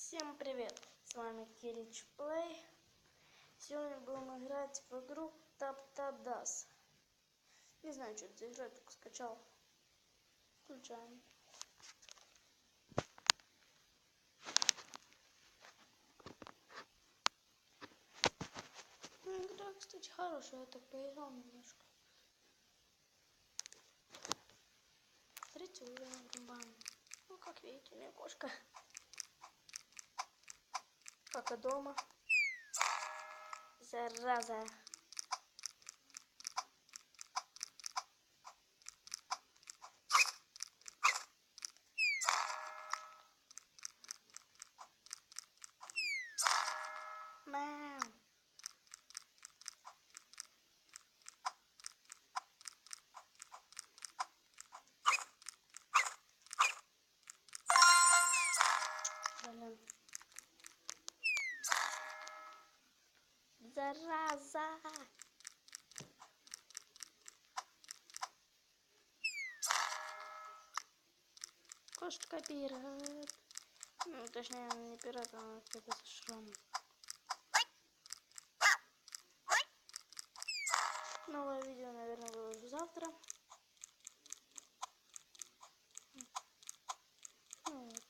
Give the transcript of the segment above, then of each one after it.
Всем привет! С вами Кирич Плей. Сегодня будем играть в игру Таптадас. Не знаю, что это за игра, только скачал. Включаем. Игра, кстати, хорошая, я так поиграл немножко. Третий уровень рубаем. Ну, как видите, у меня кошка. Пока дома. Зараза. Мяу. Блин. Зараза. Кошка пират. Ну, точнее, не пират, а какой-то шрам. Новое видео, наверное, выложу завтра. Ну, вот.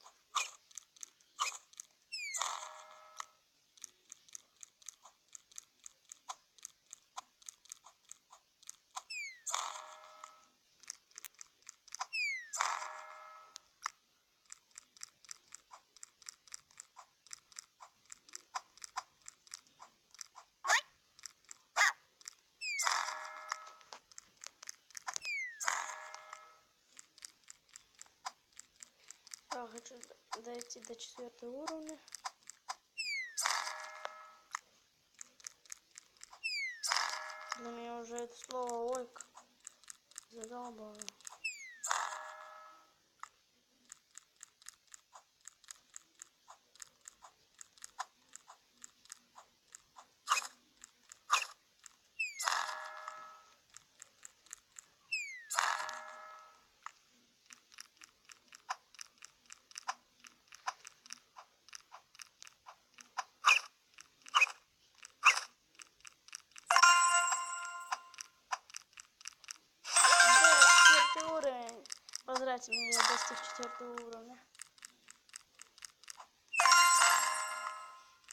Я хочу дойти до 4 уровня. Для меня уже это слово ойк задолбало. Да, 4 уровень. Поздравьте меня, я достиг 4 уровня.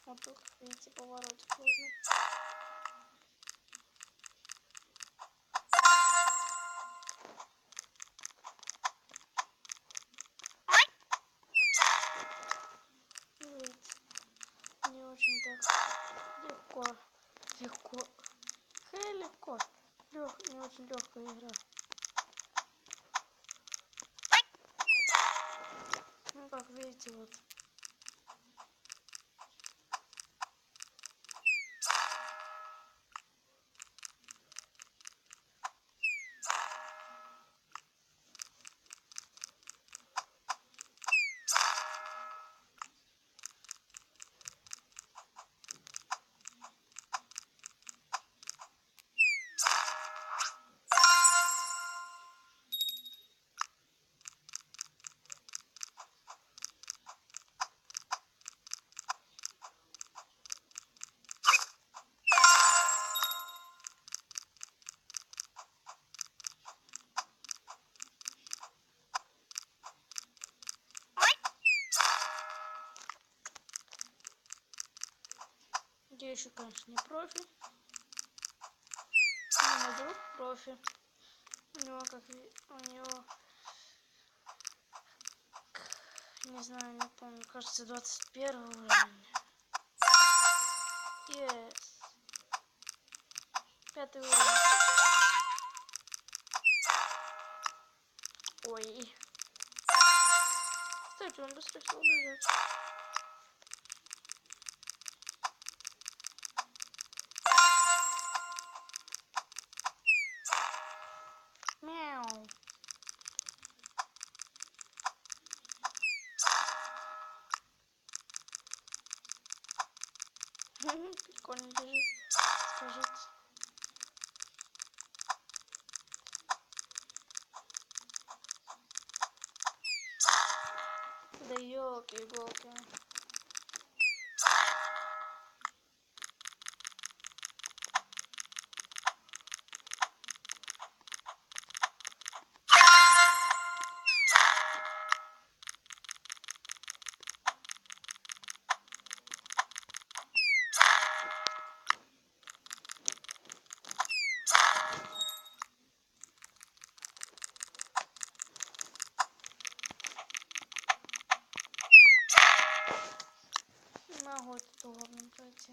Вот тут, видите, поворотик нужно. Видите, не очень так легко. Легко. Не очень легкая игра. Ну, как видите, вот. Я еще, конечно, не профи. Но мой друг профи. У него, не знаю, не помню, кажется, 21 уровень. Yes. 5 уровень. Ой. Кстати, он быстро стал бежать. Мяу. Прикольно бежит, скажите. Да ёлки-иголки. пройти.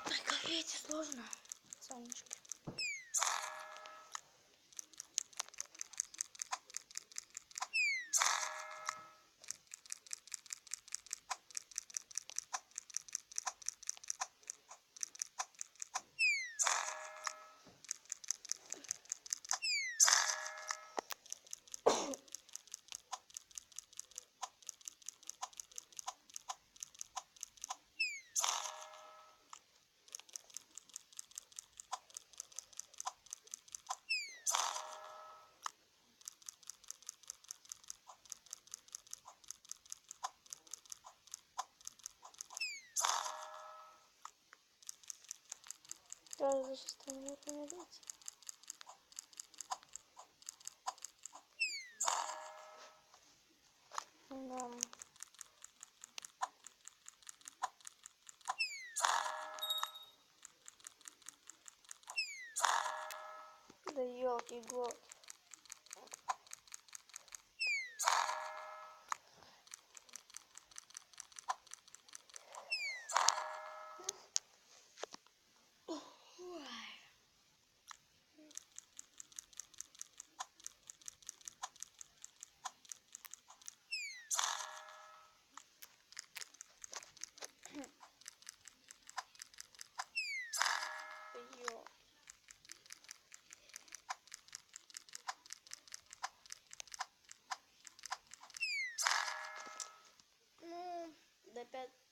Ой, как видите, сложно, пацанчики. Разве что не помогите. Да. Да елки-глоки.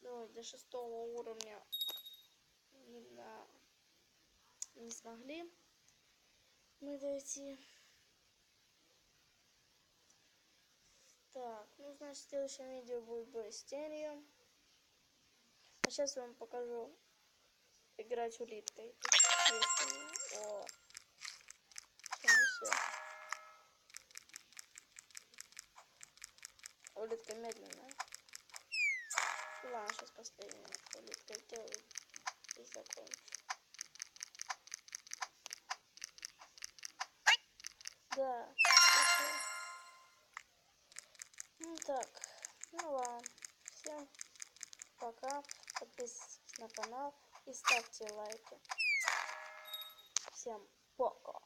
Ну, до 6-го уровня не смогли мы дойти. Так, ну, значит, в следующем видео будет Блэстерио. А сейчас я вам покажу играть улиткой. О, все. Улитка медленная. Ладно, сейчас последняя улитка сделаю и закончу. Да. Ну так, ну ладно. Всем пока. Подписывайтесь на канал и ставьте лайки. Всем пока.